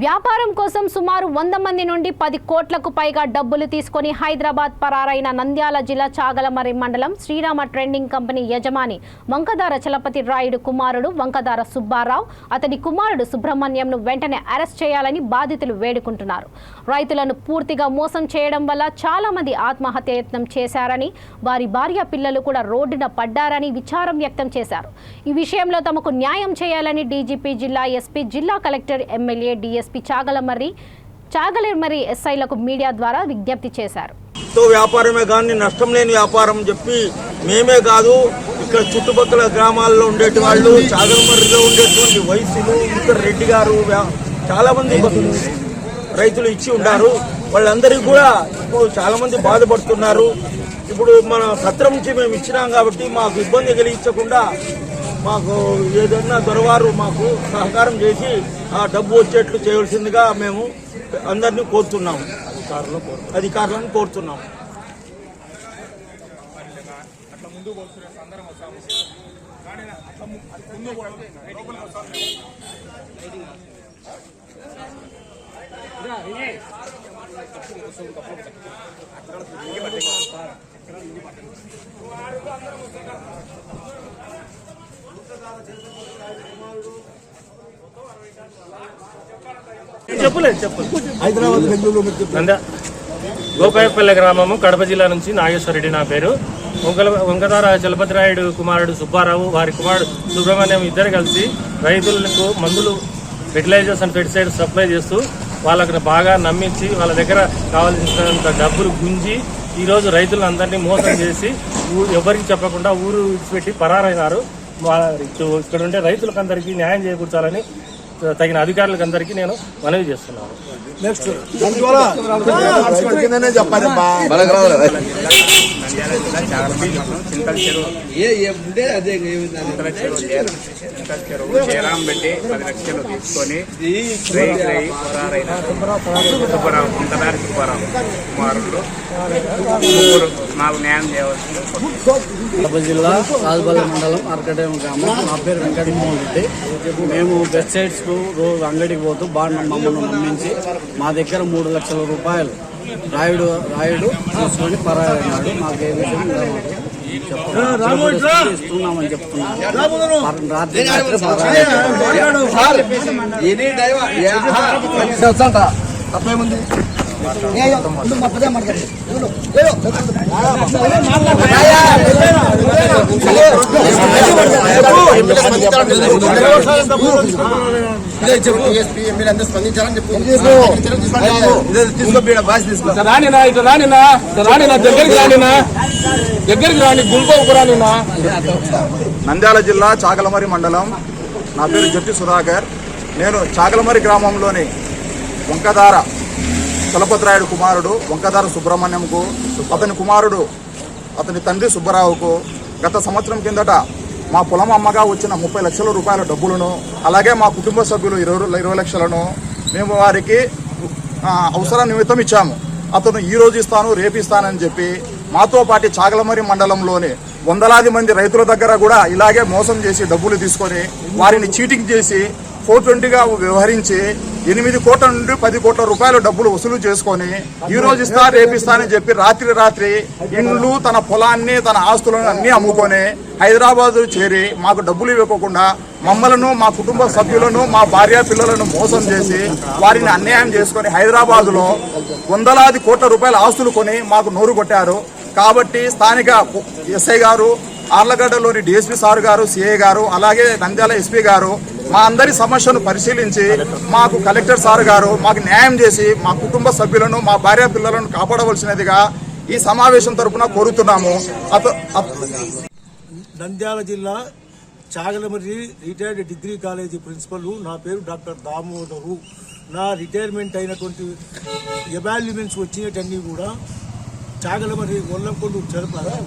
వ్యాపారం కోసం సుమారు 100 మంది నుండి 10 కోట్లకు పైగా డబ్బులు తీసుకొని హైదరాబాద్ పరారైన నంద్యాల జిల్లా చాగలమర్రి మండలం శ్రీరామ ట్రేడింగ్ కంపెనీ యజమాని వంకదార చలపతి రాయుడు కుమారుడు వంకదార సుబ్బారావు అతని కుమారుడు సుబ్రహ్మణ్యంను వెంటనే అరెస్ట్ చేయాలని బాధితులు వేడుకుంటున్నారు. రైతులను పూర్తిగా మోసం చేయడం వల్ల చాలా మంది ఆత్మహత్య యత్నం చేశారని, వారి భార్య పిల్లలు కూడా రోడ్డున పడ్డారని విచారం వ్యక్తం చేశారు. ఈ విషయంలో తమకు న్యాయం చేయాలని డీజీపీ, జిల్లా ఎస్పీ, జిల్లా కలెక్టర్, ఎమ్మెల్యే, డిఎస్పీ చాగలమర్రి ఎస్ఐలకు మీడియా ద్వారా విజ్ఞప్తి చేశారు. వ్యాపారమే కానీ నష్టం లేని వ్యాపారం చెప్పి మేమే కాదు, ఇక్కడ చుట్టుపక్కల గ్రామాల్లో ఉండేటి వాళ్ళు, చాగలమర్రిలో ఉండేటువంటి వైశ్యులు, ఇక్కడ రెడ్డి గారు, చాలా మంది రైతులు ఇచ్చి ఉన్నారు. వాళ్ళందరికీ కూడా ఇప్పుడు చాలా మంది బాధపడుతున్నారు. ఇప్పుడు మన సత్రం నుంచి మేము ఇచ్చినాం కాబట్టి మాకు ఇబ్బంది కలిగించకుండా మాకు ఏదైనా దొరవారు మాకు సహకారం చేసి ఆ డబ్బు వచ్చేట్లు చేయవలసిందిగా మేము అందరినీ కోరుతున్నాము, అధికారులను కోరుతున్నాము. గోపాయపల్లి గ్రామము, కడప జిల్లా నుంచి నాగేశ్వరరెడ్డి నా పేరు. వంకదార చలపతి రాయుడు కుమారుడు సుబ్బారావు, వారి కుమారుడు సుబ్రహ్మణ్యం ఇద్దరు కలిసి రైతులకు మందులు, ఫెర్టిలైజర్స్ అండ్ పెస్టిసైడ్స్ సప్లై చేస్తూ వాళ్ళకు బాగా నమ్మించి వాళ్ళ దగ్గర కావాల్సినంత డబ్బులు గుంజి ఈరోజు రైతులందరినీ మోసం చేసి ఎవరికి చెప్పకుండా ఊరు విడిచిపెట్టి పరారైనారు. ఇక్కడ ఉండే రైతులకందరికీ న్యాయం చేకూర్చాలని తగిన అధికారులకు అందరికీ నేను మనవి చేస్తున్నాను. చేరాంబెట్టి 10 లక్షలు తీసుకొని సుబ్బారావు, వంకదారి సుబ్బారావు కుమారుడు మాకు న్యాయం చేయవలసింది. కడప జిల్లా రాజపల్లి మండలం అరకటేమ గ్రామం. నా పేరు వెంకటమోహన్ రెడ్డి. మేము వెబ్సైట్స్ అంగడికి పోతూ బాగా మమ్మల్ని నమ్మించి మా దగ్గర 3 లక్షల రూపాయలు రాయుడు తీసుకొని పరాయన్నాడు. మాకు ఏ విషయం ఇస్తున్నామని చెప్తున్నాను. రాత్రి తప్పేముంది. నంద్యాల జిల్లా చాగలమర్రి మండలం. నా పేరు జట్టి సుధాకర్. నేను చాగలమర్రి గ్రామంలోని వంకదార చలపతి రాయుడు కుమారుడు వంకదార సుబ్రహ్మణ్యంకు, అతని కుమారుడు అతని తండ్రి సుబ్బారావుకు గత సంవత్సరం కిందట మా పొలం అమ్మగా వచ్చిన 30 లక్షల రూపాయల డబ్బులను, అలాగే మా కుటుంబ సభ్యులు 20 లక్షలను మేము వారికి అవసర నిమిత్తం ఇచ్చాము. అతను ఈ రోజు ఇస్తాను, రేపు ఇస్తానని చెప్పి మాతో పాటు చాగలమర్రి మండలంలోని వందలాది మంది రైతుల దగ్గర కూడా ఇలాగే మోసం చేసి డబ్బులు తీసుకొని వారిని చీటింగ్ చేసి 420గా వ్యవహరించి 8 కోట్ల నుండి 10 కోట్ల రూపాయల డబ్బులు వసూలు చేసుకొని ఈ రోజు ఇస్తా, రేపు ఇస్తానని చెప్పి రాత్రి ఇండ్లు, తన పొలాన్ని, తన ఆస్తులను అన్ని అమ్ముకొని హైదరాబాద్ చేరి మాకు డబ్బులు ఇవ్వకుండా మమ్మలను, మా కుటుంబ సభ్యులను, మా భార్య పిల్లలను మోసం చేసి వారిని అన్యాయం చేసుకొని హైదరాబాదులో వందలాది కోట్ల రూపాయల ఆస్తులు కొని మాకు నోరు కొట్టారు. కాబట్టి స్థానిక ఎస్ఐ గారు, ఆర్లగడ్డలోని డిఎస్పీ సార్ గారు, సిఐ గారు, అలాగే నంద్యాల ఎస్పీ గారు మా అందరి సమస్యను పరిశీలించి మాకు కలెక్టర్ సార్ గారు మాకు న్యాయం చేసి మా కుటుంబ సభ్యులను, మా భార్య పిల్లలను కాపాడవలసినదిగా ఈ సమావేశం తరఫున కోరుతున్నాము. నంద్యాల జిల్లా Chagalamarri retired degree college principal. నా పేరు డాక్టర్ దామోదరు. నా రిటైర్మెంట్ అయినటువంటి ఎవాల్యుమెంట్స్ వచ్చినటన్నీ కూడా చాగలమర్రి గొల్లంకొండ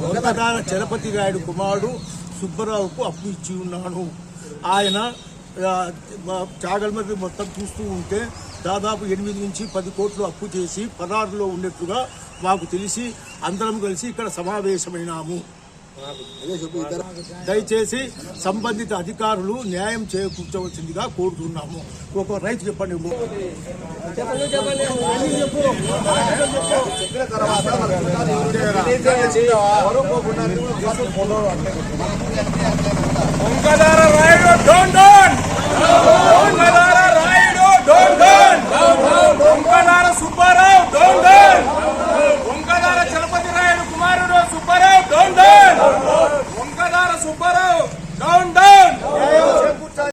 వంకదార చలపతి రాయుడు కుమారుడు సుబ్బారావుకు అప్పు ఇచ్చి ఉన్నాను. ఆయన చాగలమర్రి మొత్తం చూస్తూ ఉంటే దాదాపు 8 నుంచి 10 కోట్లు అప్పు చేసి పరారులో ఉన్నట్లుగా మాకు తెలిసి అందరం కలిసి ఇక్కడ సమావేశమైనాము. దయచేసి సంబంధిత అధికారులు న్యాయం చేకూర్చవలసిందిగా కోరుతున్నాము. ఒక రైతు చెప్పండి. వంకదార రాయుడు డోన్ డోన్